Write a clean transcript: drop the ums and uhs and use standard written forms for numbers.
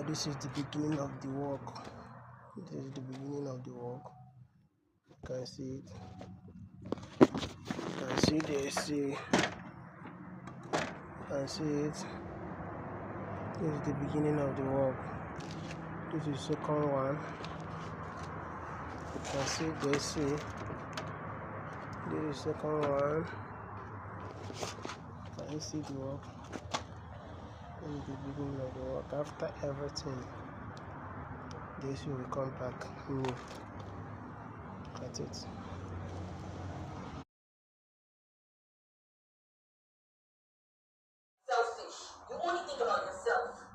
This is the beginning of the work. This is the beginning of the work. You can see it. You can see the AC. You can see it. This is the beginning of the work. This is second one. You can see the AC. This is second one. Can you see the work? This is the beginning of the work. After everything, this will come back new. Look at it. Selfish. You only think about yourself.